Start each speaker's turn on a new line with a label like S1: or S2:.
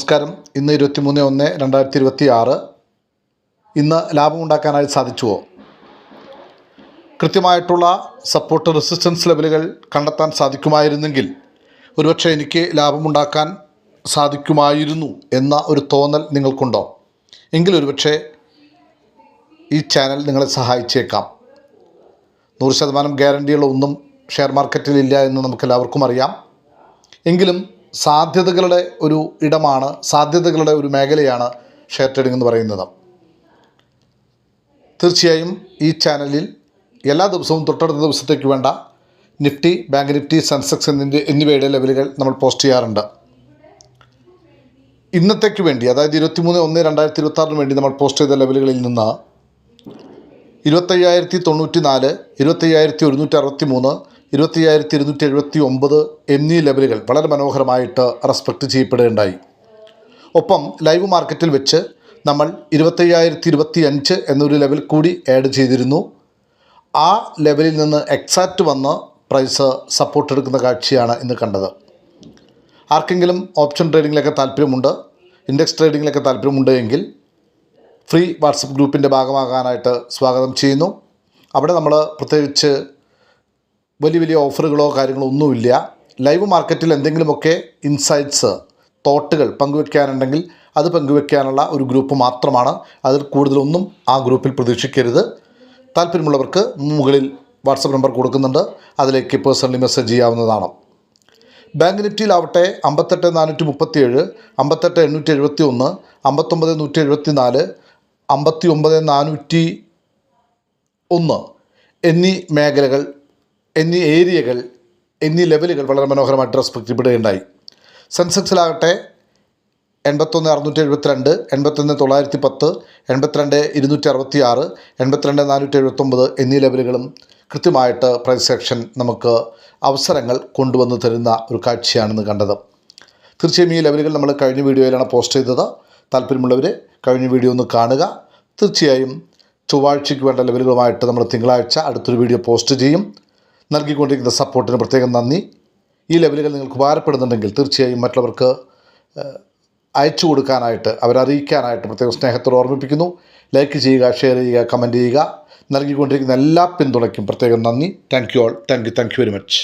S1: നമസ്കാരം. ഇന്ന് 23/1/2026. ഇന്ന് ലാഭമുണ്ടാക്കാനായി സാധിച്ചുവോ? കൃത്യമായിട്ടുള്ള സപ്പോർട്ട് റെസിസ്റ്റൻസ് ലെവലുകൾ കണ്ടെത്താൻ സാധിക്കുമായിരുന്നെങ്കിൽ ഒരുപക്ഷെ എനിക്ക് ലാഭമുണ്ടാക്കാൻ സാധിക്കുമായിരുന്നു എന്ന ഒരു തോന്നൽ നിങ്ങൾക്കുണ്ടോ? എങ്കിൽ ഒരുപക്ഷെ ഈ ചാനൽ നിങ്ങളെ സഹായിച്ചേക്കാം. 100% ഗ്യാരണ്ടികളൊന്നും ഷെയർ മാർക്കറ്റിലില്ല എന്ന് നമുക്കെല്ലാവർക്കും അറിയാം. എങ്കിലും സാധ്യതകളുടെ ഒരു ഇടമാണ്, സാധ്യതകളുടെ ഒരു മേഖലയാണ് ഷെയർ ട്രേഡിംഗ് എന്ന് പറയുന്നത്. തീർച്ചയായും ഈ ചാനലിൽ എല്ലാ ദിവസവും തൊട്ടടുത്ത ദിവസത്തേക്ക് വേണ്ട നിഫ്റ്റി, ബാങ്ക് നിഫ്റ്റി, സെൻസെക്സ് എന്നിവയുടെ ലെവലുകൾ നമ്മൾ പോസ്റ്റ് ചെയ്യാറുണ്ട്. ഇന്നത്തേക്ക് വേണ്ടി, അതായത് 23/1/2026 വേണ്ടി നമ്മൾ പോസ്റ്റ് ചെയ്ത ലെവലുകളിൽ നിന്ന് 25,094, 25,163, 25,279 എന്നീ ലെവലുകൾ വളരെ മനോഹരമായിട്ട് റെസ്പെക്റ്റ് ചെയ്യപ്പെടുകയുണ്ടായി. ഒപ്പം ലൈവ് മാർക്കറ്റിൽ വെച്ച് നമ്മൾ 25,025 എന്നൊരു ലെവൽ കൂടി ആഡ് ചെയ്തിരുന്നു. ആ ലെവലിൽ നിന്ന് എക്സാക്റ്റ് വന്ന് പ്രൈസ് സപ്പോർട്ട് എടുക്കുന്ന കാഴ്ചയാണ് ഇന്ന് കണ്ടത്. ആർക്കെങ്കിലും ഓപ്ഷൻ ട്രേഡിങ്ങിലൊക്കെ താല്പര്യമുണ്ട്, ഇൻഡെക്സ് ട്രേഡിങ്ങിലൊക്കെ താല്പര്യമുണ്ട് എങ്കിൽ ഫ്രീ വാട്സപ്പ് ഗ്രൂപ്പിൻ്റെ ഭാഗമാകാനായിട്ട് സ്വാഗതം ചെയ്യുന്നു. അവിടെ നമ്മൾ പ്രത്യേകിച്ച് വലിയ ഓഫറുകളോ കാര്യങ്ങളോ ഒന്നുമില്ല. ലൈവ് മാർക്കറ്റിൽ എന്തെങ്കിലുമൊക്കെ ഇൻസൈറ്റ്സ്, തോട്ടുകൾ പങ്കുവെക്കാനുണ്ടെങ്കിൽ അത് പങ്കുവെക്കാനുള്ള ഒരു ഗ്രൂപ്പ് മാത്രമാണ്. അതിൽ കൂടുതലൊന്നും ആ ഗ്രൂപ്പിൽ പ്രതീക്ഷിക്കരുത്. താല്പര്യമുള്ളവർക്ക് മുകളിൽ വാട്സപ്പ് നമ്പർ കൊടുക്കുന്നുണ്ട്, അതിലേക്ക് പേഴ്സണലി മെസ്സേജ് ചെയ്യാവുന്നതാണ്. ബാങ്ക് നിഫ്റ്റിയിലാവട്ടെ 58,437, 58,871, 59,174, 59,401 എന്നീ മേഖലകൾ, എന്നീ ഏരിയകൾ, എന്നീ ലെവലുകൾ വളരെ മനോഹരമായിട്ട് റെസ്പെക്റ്റ് ചെയ്യപ്പെടുകയുണ്ടായി. സെൻസെക്സിലാകട്ടെ 81,672, 81,910, 82,266, 82,479 എന്നീ ലെവലുകളും കൃത്യമായിട്ട് പ്രൈസ് ആക്ഷൻ നമുക്ക് അവസരങ്ങൾ കൊണ്ടുവന്ന് തരുന്ന ഒരു കാഴ്ചയാണെന്ന് കണ്ടത്. തീർച്ചയായും ഈ ലെവലുകൾ നമ്മൾ കഴിഞ്ഞ വീഡിയോയിലാണ് പോസ്റ്റ് ചെയ്തത്. താല്പര്യമുള്ളവർ കഴിഞ്ഞ വീഡിയോ ഒന്ന് കാണുക. തീർച്ചയായും ചൊവ്വാഴ്ചയ്ക്ക് വേണ്ട ലെവലുകളുമായിട്ട് നമ്മൾ തിങ്കളാഴ്ച അടുത്തൊരു വീഡിയോ പോസ്റ്റ് ചെയ്യും. നൽകിക്കൊണ്ടിരിക്കുന്ന സപ്പോർട്ടിന് പ്രത്യേകം നന്ദി. ഈ ലെവലുകൾ നിങ്ങൾക്ക് ഉപകാരപ്പെടുന്നുണ്ടെങ്കിൽ തീർച്ചയായും മറ്റുള്ളവർക്ക് അയച്ചു കൊടുക്കാനായിട്ട്, അവരറിയിക്കാനായിട്ട് പ്രത്യേകം സ്നേഹത്തോടെ ഓർമ്മിപ്പിക്കുന്നു. ലൈക്ക് ചെയ്യുക, ഷെയർ ചെയ്യുക, കമൻറ്റ് ചെയ്യുക. നൽകിക്കൊണ്ടിരിക്കുന്ന എല്ലാ പിന്തുണയ്ക്കും പ്രത്യേകം നന്ദി. Thank you all. Thank you very much.